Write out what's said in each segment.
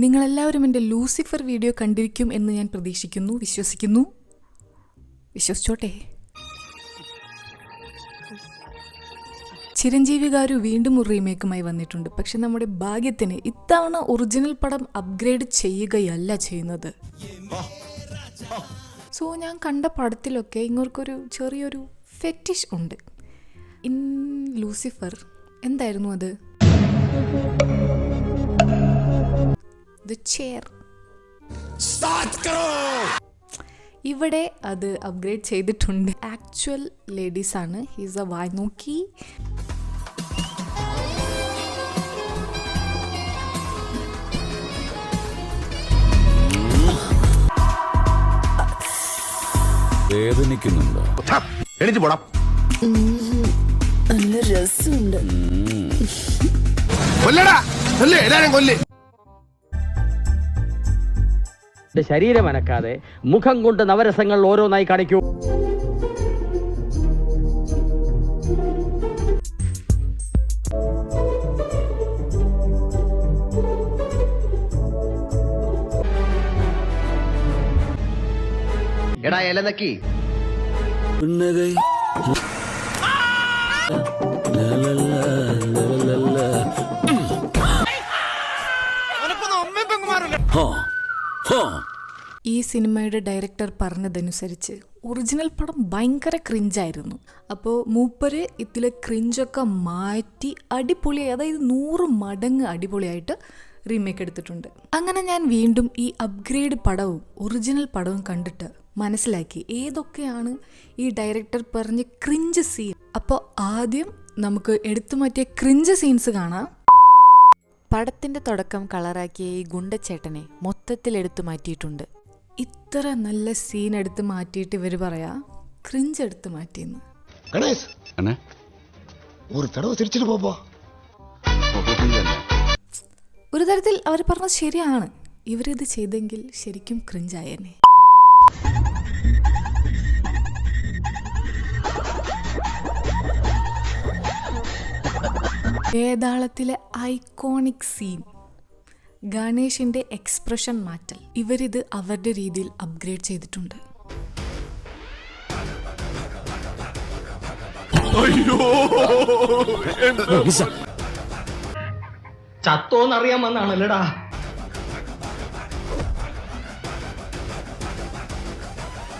നിങ്ങളെല്ലാവരും എൻ്റെ Lucifer video കണ്ടിരിക്കും എന്ന് ഞാൻ പ്രതീക്ഷിക്കുന്നു, വിശ്വസിക്കുന്നു. വിശ്വസിച്ചോട്ടെ. ചിരഞ്ജീവി ഗാരു വീണ്ടും ഒരു റീമേക്കുമായി വന്നിട്ടുണ്ട്. പക്ഷെ നമ്മുടെ ഭാഗ്യത്തിന് ഇത്തവണ ഒറിജിനൽ പടം അപ്ഗ്രേഡ് ചെയ്യുകയല്ല ചെയ്യുന്നത്. സോ ഞാൻ കണ്ട പടത്തിലൊക്കെ ഇങ്ങോർക്കൊരു ചെറിയൊരു ഫെറ്റിഷ് ഉണ്ട്. ഇൻ ലൂസിഫർ എന്തായിരുന്നു അത്? The chair. ഇവിടെ അത് അപ്ഗ്രേഡ് ചെയ്തിട്ടുണ്ട്. ആക്ച്വൽ ലേഡീസ് ആണ്. ഹീസ് എ വായ് നോക്കി. വേദനിക്കുന്നുണ്ടോ? എണീറ്റ് പോടാ. നല്ല രസമുണ്ട്. കൊല്ലടാ, കൊല്ലേ, എല്ലാരും കൊല്ലേ. ശരീരം അനക്കാതെ മുഖം കൊണ്ട് നവരസങ്ങൾ ഓരോന്നായി കാണിക്കൂ. എടാ എലനക്കി ഈ സിനിമയുടെ ഡയറക്ടർ പറഞ്ഞതനുസരിച്ച് ഒറിജിനൽ പടം ഭയങ്കര ക്രിഞ്ചായിരുന്നു. അപ്പോൾ മൂപ്പര് ഇതിലെ ക്രിഞ്ചൊക്കെ മാറ്റി അടിപൊളിയായി, അതായത് 100 മടങ്ങ് അടിപൊളിയായിട്ട് റീമേക്ക് എടുത്തിട്ടുണ്ട്. അങ്ങനെ ഞാൻ വീണ്ടും ഈ അപ്ഗ്രേഡ് പടവും ഒറിജിനൽ പടവും കണ്ടിട്ട് മനസ്സിലാക്കി ഏതൊക്കെയാണ് ഈ ഡയറക്ടർ പറഞ്ഞ ക്രിഞ്ച് സീൻ. അപ്പോൾ ആദ്യം നമുക്ക് എടുത്തു മാറ്റിയ ക്രിഞ്ച് സീൻസ് കാണാം. പടത്തിന്റെ തുടക്കം കളറാക്കിയ ഈ ഗുണ്ടച്ചേട്ടനെ മൊത്തത്തിൽ എടുത്തു മാറ്റിയിട്ടുണ്ട്. ഇത്ര നല്ല സീൻ എടുത്ത് മാറ്റിയിട്ട് ഇവർ പറയാ ക്രിഞ്ച് എടുത്ത് മാറ്റിയെന്ന്. ഒരു തരത്തിൽ അവർ പറഞ്ഞത് ശരിയാണ്. ഇവരിത് ചെയ്തെങ്കിൽ ശരിക്കും ക്രിഞ്ചായേനെ. വേതാളത്തിലെ ഐക്കോണിക് സീൻ, ഗണേഷിന്റെ എക്സ്പ്രഷൻ മാറ്റൽ, ഇവരിത് അവരുടെ രീതിയിൽ അപ്ഗ്രേഡ് ചെയ്തിട്ടുണ്ട്. ചത്തോന്നറിയാൻ വന്നാണല്ലടാ.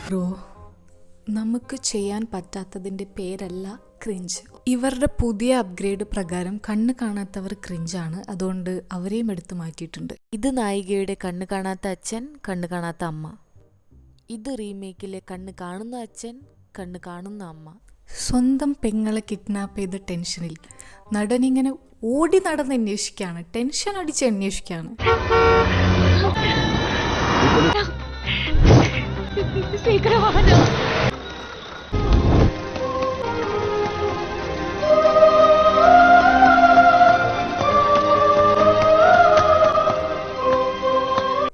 ബ്രോ, നമുക്ക് ചെയ്യാൻ പറ്റാത്തതിൻ്റെ പേരല്ല ക്രിഞ്ച്. ഇവരുടെ പുതിയ അപ്ഗ്രേഡ് പ്രകാരം കണ്ണ് കാണാത്തവർ ക്രിഞ്ചാണ്. അതുകൊണ്ട് അവരെയും എടുത്തു മാറ്റിയിട്ടുണ്ട്. ഇത് നായികയുടെ കണ്ണ് കാണാത്ത അച്ഛൻ, കണ്ണ് കാണാത്ത അമ്മ. ഇത് റീമേക്കിലെ കണ്ണ് കാണുന്ന അച്ഛൻ, കണ്ണ് കാണുന്ന അമ്മ. സ്വന്തം പെങ്ങളെ കിഡ്നാപ്പ് ചെയ്ത ടെൻഷനിൽ നടനിങ്ങനെ ഓടി നടന്ന് അന്വേഷിക്കുകയാണ്, ടെൻഷൻ അടിച്ച് അന്വേഷിക്കുകയാണ്.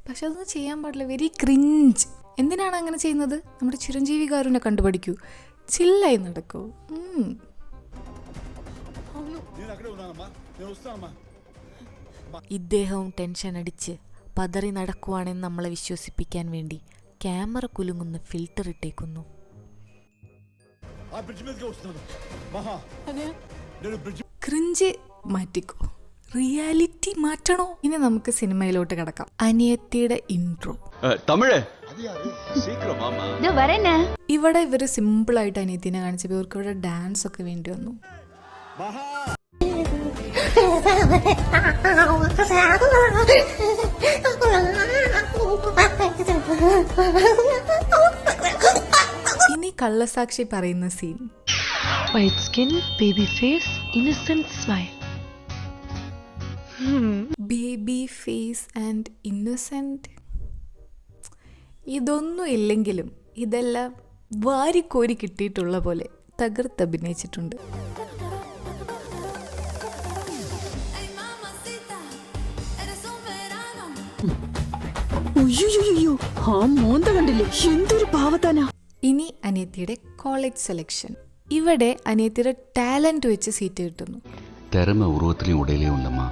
പക്ഷെ അതൊന്നും ചെയ്യാൻ പാടില്ല. Very cringe. എന്തിനാണ് അങ്ങനെ ചെയ്യുന്നത്? നമ്മുടെ ചിരഞ്ജീവി ഗാരുവിനെ കണ്ടുപഠിക്കൂ. ചില്ലായി നടക്കൂ. ഇദ്ദേഹവും ടെൻഷൻ അടിച്ച് പതറി നടക്കുവാണെന്ന് നമ്മളെ വിശ്വസിപ്പിക്കാൻ വേണ്ടി ക്യാമറ കുലുങ്ങുന്ന ഫിൽറ്റർ ഇട്ടേക്കുന്നു. ക്രിഞ്ച് മാറ്റിക്കോ, റിയാലിറ്റി മാറ്റണോ? ഇനി നമുക്ക് സിനിമയിലോട്ട് കിടക്കാം. അനിയത്തിയുടെ ഇൻട്രോ. തമിഴ് ഇവിടെ ഇവര് സിമ്പിൾ ആയിട്ട് അനിയത്തിനെ കാണിച്ചപ്പോൾ ഇവർക്ക് ഇവിടെ ഡാൻസ് ഒക്കെ വേണ്ടി വന്നു. ഇനി കള്ളസാക്ഷി പറയുന്ന scene. White skin, baby face, innocent smile. Baby face and innocent. ഇതൊന്നും ഇല്ലെങ്കിലും ഇതെല്ലാം വാരിക്കോരി കിട്ടിയിട്ടുള്ള പോലെ തകർത്ത് അഭിനയിച്ചിട്ടുണ്ട്. ആ മോന്ത കണ്ടില്ലേ, എന്തൊരു പാവത്താനാ. ഇനി അനിയത്തിയുടെ കോളേജ് സെലക്ഷൻ. ഇവിടെ അനിയത്തിയുടെ ടാലന്റ് വെച്ച് സീറ്റ് കിട്ടുന്നു. திறமை உருவத்திலையும் உடையிலையும் இல்லம்மா,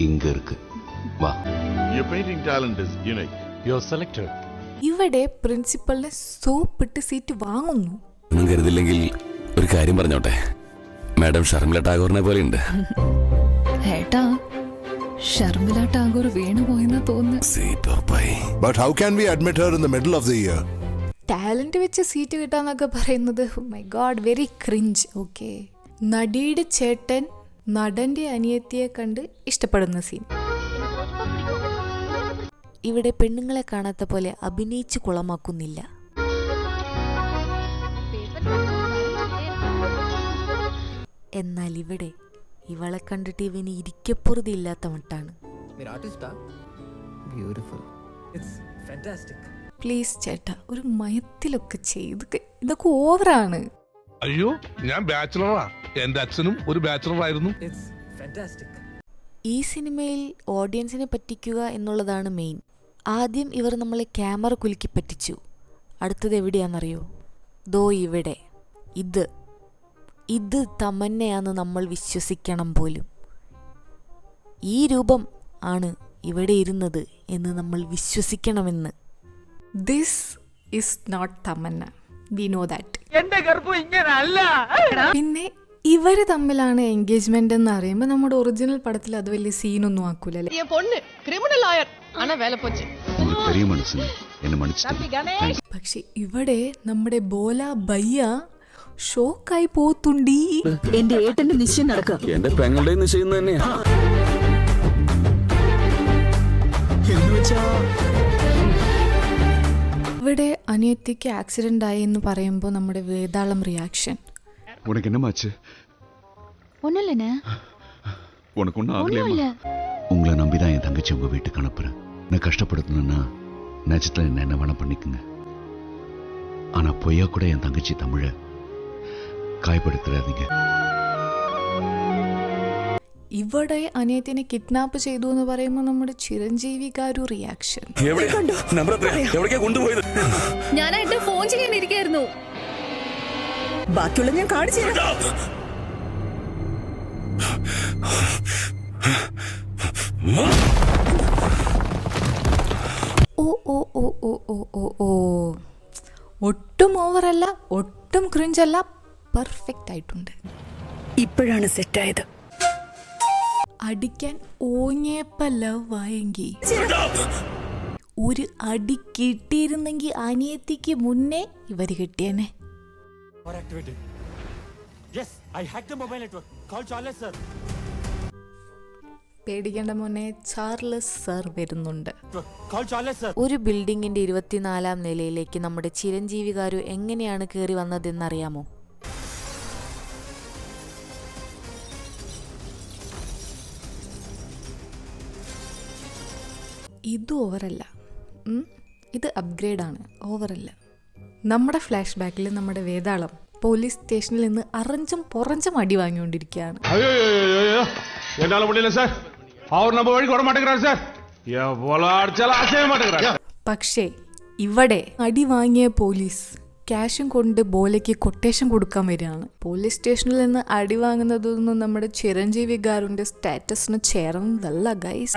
இங்க இருக்கு, வா. Your painting talent is unique. You're selected. ഇവിടെ പ്രിൻസിപ്പലിനെ സോപ്പിട്ട് സീറ്റ് വാങ്ങുന്നു. ഒന്നും കരുതില്ലെങ്കിൽ ഒരു കാര്യം പറഞ്ഞോട്ടെ, മാഡം ഷർമിള ടാഗോറിനെ പോലെ ഉണ്ട്. ഏട്ടാ ഷർമിള ടാഗോർ വീണുപോയെന്ന് തോന്നുന്നു. സീറ്റ് ഉറപ്പായി. But how can we admit her in the middle of the year? Talent വെച്ച് സീറ്റ് കിട്ടാന്നൊക്കെ പറയുന്നത് my God very cringe. Okay, നടിയുടെ ചേട്ടൻ നടന്റെ അനിയത്തിയെ കണ്ട് ഇഷ്ടപ്പെടുന്ന സീൻ. ഇവിടെ പെണ്ണുങ്ങളെ കാണാത്ത പോലെ അഭിനയിച്ച് കുളമാക്കുന്നില്ല. എന്നാൽ ഇവിടെ ഇവളെ കണ്ടിട്ട് ഇവന് ഇരിക്കപ്പുറതി ഇല്ലാത്ത മട്ടാണ്. പ്ലീസ് ചേട്ടാ, ഒരു മയത്തിലൊക്കെ ചെയ്ത് ഇതൊക്കെ ഓവറാണ്. അയ്യോ, ഞാൻ ബാച്ചിലറാ. എന്റെ അച്ഛനും ഒരു ബാച്ചിലറായിരുന്നു. ഈ സിനിമയിൽ ഓഡിയൻസിനെ പറ്റിക്കുക എന്നുള്ളതാണ് മെയിൻ. ആദ്യം ഇവർ നമ്മളെ ക്യാമറ കുലുക്കി പറ്റിച്ചു. അടുത്തത് എവിടെയാണെന്നറിയോ? ദോ ഇവിടെ. ഇത് തമന്നയാന്ന് നമ്മൾ വിശ്വസിക്കണം പോലും. ഈ രൂപം ആണ് ഇവിടെ ഇരുന്നത് എന്ന് നമ്മൾ വിശ്വസിക്കണമെന്ന്. This is not Tamannaah, we know that. പിന്നെ ഇവര് തമ്മിലാണ് എൻഗേജ്മെന്റ് എന്ന് അറിയുമ്പോൾ നമ്മുടെ ഒറിജിനൽ പടത്തിൽ അത് വലിയ സീനൊന്നും ആക്കൂലല്ലേ. പക്ഷെ ഇവിടെ നമ്മുടെ ബോല ബയ്യ ഷോക്കായി പോത്തുണ്ടി. എന്റെ ഏട്ടന്റെ നിശ്ചയം നടക്കുക. എന്റെ പെങ്ങളുടെ നിശ്ചയം തന്നെയാ. ഇവിടെ അനിയത്തിക്ക് ആക്സിഡന്റ് ആയി എന്ന് പറയുമ്പോൾ നമ്മുടെ വേതാളം റിയാക്ഷൻ. உனக்கு என்னமாச்சு? ஒண்ணும் இல்லைண்ணே. உனக்கு ஒன்றும் ஆகலையா? உங்களை நம்பிதான் என் தங்கச்சி உங்க வீட்டுக்கு அனுப்புறேன். நான் கஷ்டப்படுத்தணும்னா நிஜத்துல என்ன வேணா பண்ணிக்குங்க. ஆனா பொய்யா கூட என் தங்கச்சி தமிழ காயப்படுத்துறாதீங்க. ഇവിടെ അനിയത്തിനെ കിഡ്നാപ്പ് ചെയ്തു എന്ന് പറയുമ്പോൾ നമ്മുടെ ചിരഞ്ജീവിക്കാരു റിയാക്ഷൻ. ഞാനായിട്ട് ഫോൺ ചെയ്യാനിരിക്കായിരുന്നു. ബാക്കിയുള്ള ഞാൻ കാണിച്ചു തരാം. ഓ ഓ ഓ ഓ ഓ ഓ ഓ ഒട്ടും ഓവറല്ല, ഒട്ടും ക്രിഞ്ചല്ല, പെർഫെക്റ്റ് ആയിട്ടുണ്ട്. ഇപ്പോഴാണ് സെറ്റായത്. അടിക്കാൻ ഓങ്ങിയപ്പല്ല വായെങ്കി ഒരു അടി കിട്ടിയിരുന്നെങ്കിൽ അനിയത്തിക്ക് മുന്നേ ഇവര് കിട്ടിയനെ. പേടിക്കേണ്ട മോനെ, ചാർലസ് സർ വരുന്നുണ്ട്. ഒരു ബിൽഡിങ്ങിന്റെ 24-ാം നിലയിലേക്ക് നമ്മുടെ ചിരഞ്ജീവികാരു എങ്ങനെയാണ് കയറി വന്നതെന്നറിയാമോ? ഇത് ഓവറല്ല, ഇത് അപ്ഗ്രേഡാണ്, ഓവറല്ല. നമ്മുടെ ഫ്ലാഷ് ബാക്കിൽ നമ്മുടെ വേതാളം പോലീസ് സ്റ്റേഷനിൽ നിന്ന് അറഞ്ചും പൊറഞ്ചും അടി വാങ്ങിക്കൊണ്ടിരിക്കുകയാണ്. என்னால முடியல சார். அவர் நம்ம வழி விட மாட்டேங்கிறார் சார். எவ்வளவு அடிச்சாலும் அசைய மாட்டேங்கிறார். പക്ഷേ ഇവിടെ അടി വാങ്ങിയ പോലീസ് ക്യാഷും കൊണ്ട് ബോലയ്ക്ക് കൊട്ടേഷൻ കൊടുക്കാൻ വരികയാണ്. പോലീസ് സ്റ്റേഷനിൽ നിന്ന് അടി വാങ്ങുന്നതൊന്നും നമ്മുടെ ചിരഞ്ജീവി ഗാരുന്റെ സ്റ്റാറ്റസിന് ചേർന്നതല്ല guys.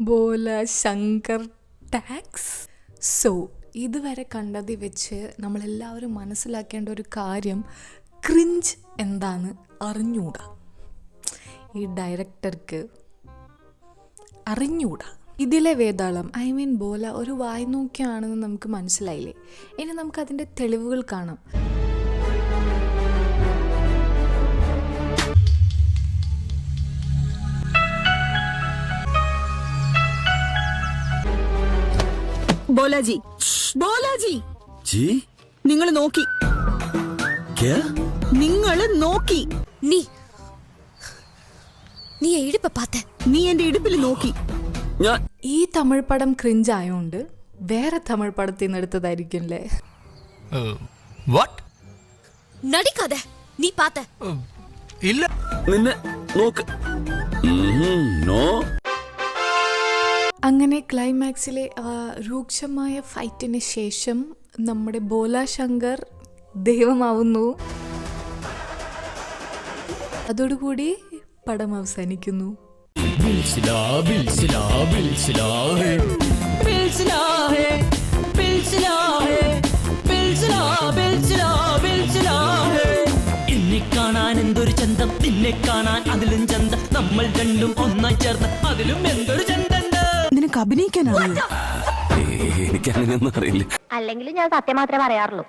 Bhola Shankar talks. So ഇതുവരെ കണ്ടതിൽ വെച്ച് നമ്മളെല്ലാവരും മനസ്സിലാക്കേണ്ട ഒരു കാര്യം, ക്രിഞ്ച് എന്താന്ന് അറിഞ്ഞൂടാ. ഈ ഡയറക്ടർക്ക് അറിഞ്ഞൂടാ. ഇതിലെ വേതാളം ബോല ഒരു വായി നോക്കിയാണെന്ന് നമുക്ക് മനസ്സിലായില്ലേ. ഇനി നമുക്കതിൻ്റെ തെളിവുകൾ കാണാം. ബോലാജി, ബോലാജി, നിങ്ങൾ നോക്കി, നിങ്ങൾ നോക്കി. നീ ഇടുപ്പ പാത്ത, നീ എന്റെ ഇടുപ്പിൽ നോക്കി. ഈ തമിഴ് പടം ക്രിഞ്ച് ആയോണ്ട് വേറെ തമിഴ് പടത്തിൽ നിന്ന് എടുത്തതായിരിക്കും അല്ലേ? നടിക്കാതെ നീ പാത്ത ഇല്ല, നിന്നെ നോക്ക്. നോ, അങ്ങനെ ക്ലൈമാക്സിലെ ആ രൂക്ഷമായ ഫൈറ്റിന് ശേഷം നമ്മുടെ ബോല ശങ്കർ ദൈവമാവുന്നു. അതോടുകൂടി പടം അവസാനിക്കുന്നു. എന്നെ കാണാൻ എന്തൊരു ചന്തം, നിന്നെ കാണാൻ അതിലും ചന്തം, നമ്മൾ രണ്ടും ഒന്നായി ചേർന്ന് അതിലും എന്തൊരു ചന്തണ്ട്. നിനക്ക് അഭിനയിക്കാനറിയോ? എനിക്കങ്ങനെയൊന്നും അറിയില്ല. അല്ലെങ്കിൽ ഞാൻ സത്യം മാത്രമേ പറയാറുള്ളൂ.